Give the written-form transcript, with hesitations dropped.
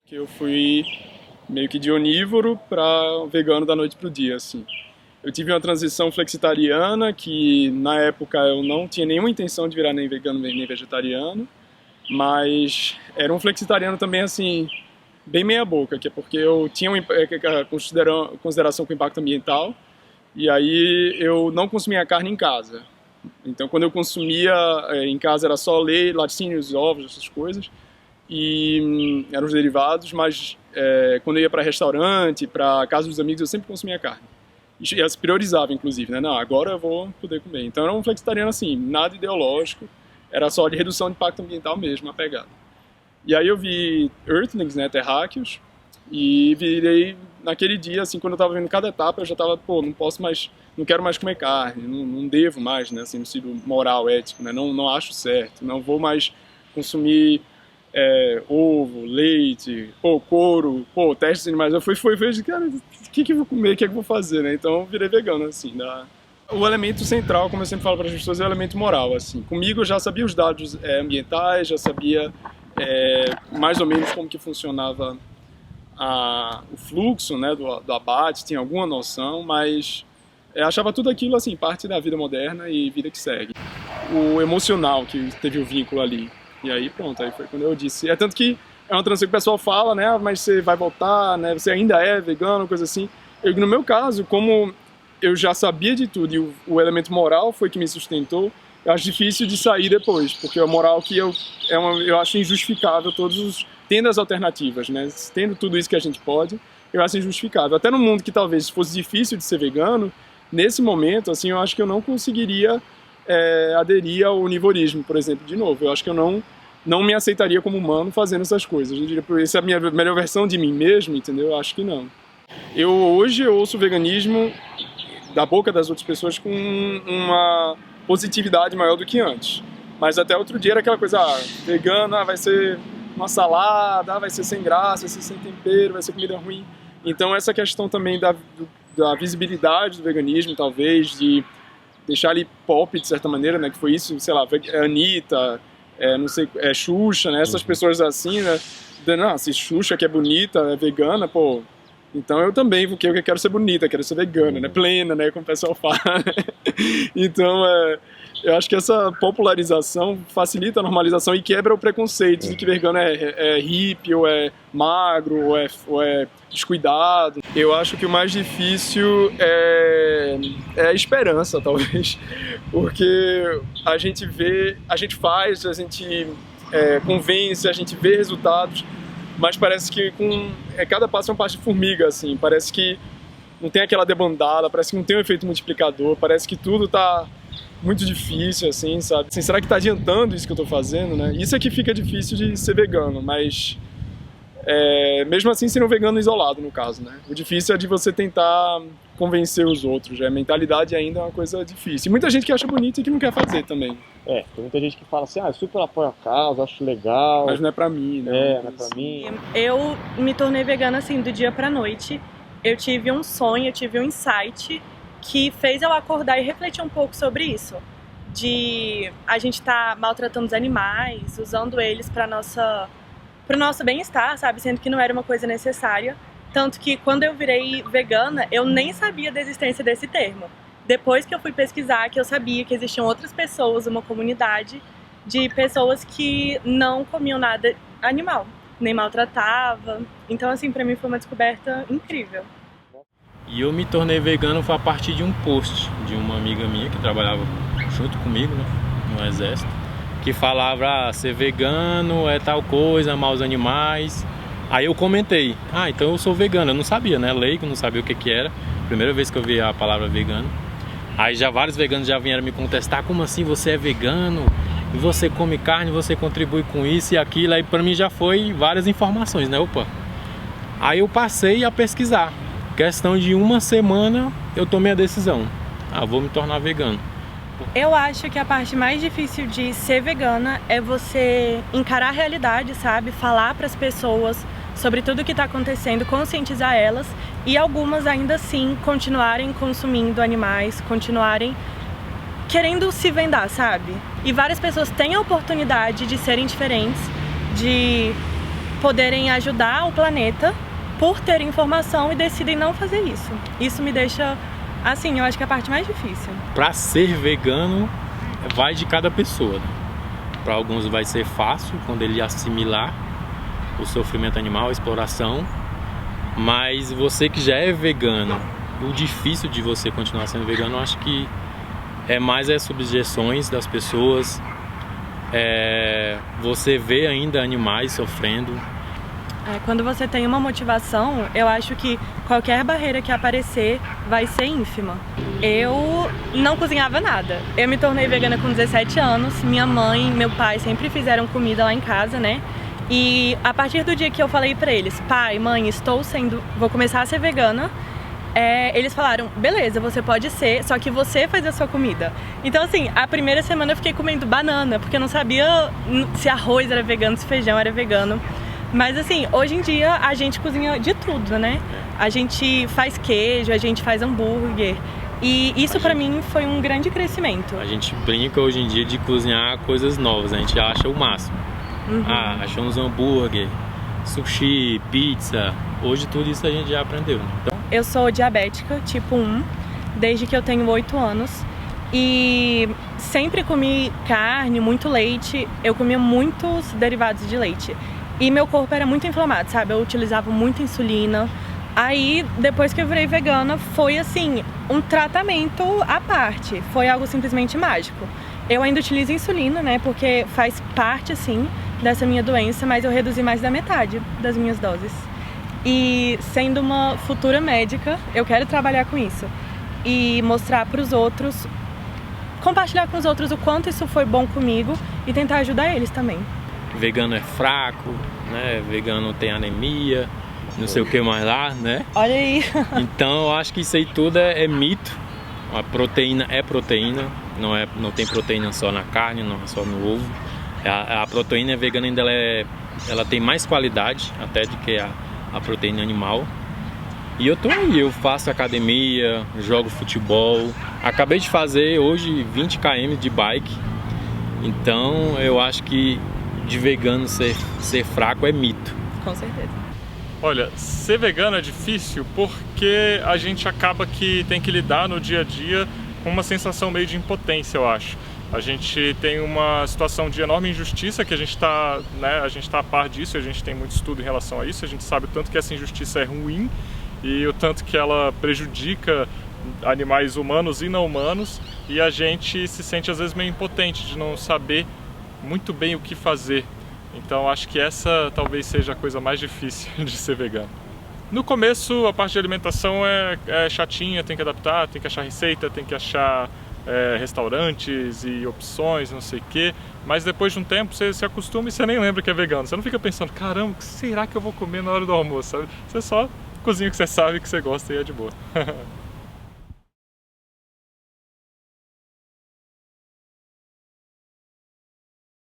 Que eu fui meio que de onívoro para vegano da noite pro dia, assim. Eu tive uma transição flexitariana que na época eu não tinha nenhuma intenção de virar nem vegano nem vegetariano, mas era um flexitariano também assim, bem meia boca, que é porque eu tinha consideração com impacto ambiental e aí eu não consumia carne em casa. Então quando eu consumia em casa era só leite, laticínios, ovos, essas coisas. E eram os derivados, mas quando eu ia para restaurante, para casa dos amigos, eu sempre consumia carne. E as priorizava, inclusive, né? Não, agora eu vou poder comer. Então era um flexitariano assim, nada ideológico, era só de redução de impacto ambiental mesmo, a pegada. E aí eu vi Earthlings, né, terráqueos, e virei naquele dia, assim, quando eu tava vendo cada etapa, eu já tava, pô, não posso mais, não quero mais comer carne, não devo mais, né, assim, no sentido moral, ético, né, não acho certo, não vou mais consumir ovo, leite, couro, testes animais. Eu fui, cara, o que eu vou comer, o que eu vou fazer, né? Então eu virei vegano, assim. O elemento central, como eu sempre falo para as pessoas, é o elemento moral, assim. Comigo eu já sabia os dados ambientais, já sabia mais ou menos como que funcionava o fluxo, né, do abate, tinha alguma noção, mas achava tudo aquilo, assim, parte da vida moderna e vida que segue. O emocional que teve o vínculo ali. E aí pronto, aí foi quando eu disse. É tanto que é uma transição que o pessoal fala, né? Mas você vai voltar, né? Você ainda é vegano, coisa assim. No meu caso, como eu já sabia de tudo e o elemento moral foi que me sustentou, eu acho difícil de sair depois, porque a moral que eu acho injustificável tendo as alternativas, né? Tendo tudo isso que a gente pode, eu acho injustificável. Até no mundo que talvez fosse difícil de ser vegano, nesse momento, assim, eu acho que eu não conseguiria aderir ao onivorismo, por exemplo, de novo. Eu acho que eu não me aceitaria como humano fazendo essas coisas. Eu diria, essa é a minha melhor versão de mim mesmo, entendeu? Eu acho que não. Hoje eu ouço o veganismo da boca das outras pessoas com uma positividade maior do que antes. Mas até outro dia era aquela coisa, vegana vai ser uma salada, vai ser sem graça, vai ser sem tempero, vai ser comida ruim. Então essa questão também da visibilidade do veganismo, talvez, de deixar ele pop de certa maneira, né, que foi isso, sei lá, Anitta, não sei, Xuxa, né, essas pessoas assim, né, não, se Xuxa que é bonita, é vegana, pô, então eu também, porque eu quero ser bonita, quero ser vegana, né, plena, né, como o pessoal fala. Então, eu acho que essa popularização facilita a normalização e quebra o preconceito de que vegano é hippie, ou é magro, ou é descuidado. Eu acho que o mais difícil é a esperança, talvez, porque a gente vê, a gente faz, a gente convence, a gente vê resultados, mas parece que cada passo é um passo de formiga, assim, parece que não tem aquela debandada, parece que não tem um efeito multiplicador, parece que tudo tá muito difícil, assim, sabe? Assim, será que tá adiantando isso que eu tô fazendo, né? Isso é que fica difícil de ser vegano, mas mesmo assim sendo um vegano isolado, no caso, né? O difícil é de você tentar convencer os outros, a mentalidade ainda é uma coisa difícil. E muita gente que acha bonito e que não quer fazer também. Tem muita gente que fala assim, eu super apoio a causa, acho legal. Mas não é pra mim, né? Não é pra mim. Eu me tornei vegana, assim, do dia pra noite. Eu tive um sonho, eu tive um insight que fez eu acordar e refletir um pouco sobre isso. De a gente tá maltratando os animais, usando eles pro nosso bem-estar, sabe? Sendo que não era uma coisa necessária. Tanto que quando eu virei vegana, eu nem sabia da existência desse termo. Depois que eu fui pesquisar, que eu sabia que existiam outras pessoas, uma comunidade de pessoas que não comiam nada animal, nem maltratava. Então, assim, pra mim foi uma descoberta incrível. E eu me tornei vegano foi a partir de um post de uma amiga minha que trabalhava junto comigo, né, no exército, que falava, ser vegano é tal coisa, amar os animais. Aí eu comentei, então eu sou vegano, eu não sabia, né, leigo, não sabia o que era, primeira vez que eu vi a palavra vegano. Aí já vários veganos já vieram me contestar, como assim você é vegano? E você come carne, você contribui com isso e aquilo, aí pra mim já foi várias informações, né, Aí eu passei a pesquisar, questão de uma semana eu tomei a decisão, vou me tornar vegano. Eu acho que a parte mais difícil de ser vegana é você encarar a realidade, sabe? Falar para as pessoas sobre tudo o que está acontecendo, conscientizar elas e algumas ainda assim continuarem consumindo animais, continuarem querendo se vendar, sabe? E várias pessoas têm a oportunidade de serem diferentes, de poderem ajudar o planeta por ter informação e decidem não fazer isso. Isso me deixa, assim, eu acho que é a parte mais difícil. Para ser vegano, vai de cada pessoa, né? Para alguns vai ser fácil quando ele assimilar o sofrimento animal, a exploração, mas você que já é vegano, o difícil de você continuar sendo vegano, eu acho que é mais as subjeções das pessoas, você vê ainda animais sofrendo. Quando você tem uma motivação, eu acho que qualquer barreira que aparecer vai ser ínfima. Eu não cozinhava nada. Eu me tornei vegana com 17 anos. Minha mãe e meu pai sempre fizeram comida lá em casa, né? E a partir do dia que eu falei pra eles, pai, mãe, vou começar a ser vegana, eles falaram, beleza, você pode ser, só que você faz a sua comida. Então assim, a primeira semana eu fiquei comendo banana, porque eu não sabia se arroz era vegano, se feijão era vegano. Mas assim, hoje em dia a gente cozinha de tudo, né? A gente faz queijo, a gente faz hambúrguer. E isso pra mim foi um grande crescimento. A gente brinca hoje em dia de cozinhar coisas novas, a gente acha o máximo. Achamos hambúrguer, sushi, pizza. Hoje tudo isso a gente já aprendeu, né? Então... Eu sou diabética, tipo 1, desde que eu tenho 8 anos. E sempre comi carne, muito leite. Eu comia muitos derivados de leite. E meu corpo era muito inflamado, sabe? Eu utilizava muita insulina. Aí, depois que eu virei vegana, foi assim, um tratamento à parte. Foi algo simplesmente mágico. Eu ainda utilizo insulina, né? Porque faz parte, assim, dessa minha doença, mas eu reduzi mais da metade das minhas doses. E sendo uma futura médica, eu quero trabalhar com isso. E mostrar para os outros, compartilhar com os outros o quanto isso foi bom comigo e tentar ajudar eles também. Vegano é fraco, né? Vegano tem anemia, não sei o que mais lá, né? Olha aí. Então eu acho que isso aí tudo é mito. A proteína é proteína, não tem proteína só na carne, não é só no ovo. A proteína vegana ainda ela tem mais qualidade até do que a proteína animal. E eu tô aí, eu faço academia, jogo futebol. Acabei de fazer hoje 20 km de bike. Então eu acho que de vegano ser fraco é mito. Com certeza. Olha, ser vegano é difícil porque a gente acaba que tem que lidar no dia a dia com uma sensação meio de impotência, eu acho. A gente tem uma situação de enorme injustiça que a gente está, né, a par disso, a gente tem muito estudo em relação a isso, a gente sabe o tanto que essa injustiça é ruim e o tanto que ela prejudica animais humanos e não humanos, e a gente se sente às vezes meio impotente de não saber muito bem o que fazer. Então acho que essa talvez seja a coisa mais difícil de ser vegano. No começo a parte de alimentação é chatinha, tem que adaptar, tem que achar receita, tem que achar restaurantes e opções, não sei o que, mas depois de um tempo você se acostuma e você nem lembra que é vegano. Você não fica pensando, caramba, o que será que eu vou comer na hora do almoço? Sabe? Você só cozinha o que você sabe, que você gosta e é de boa.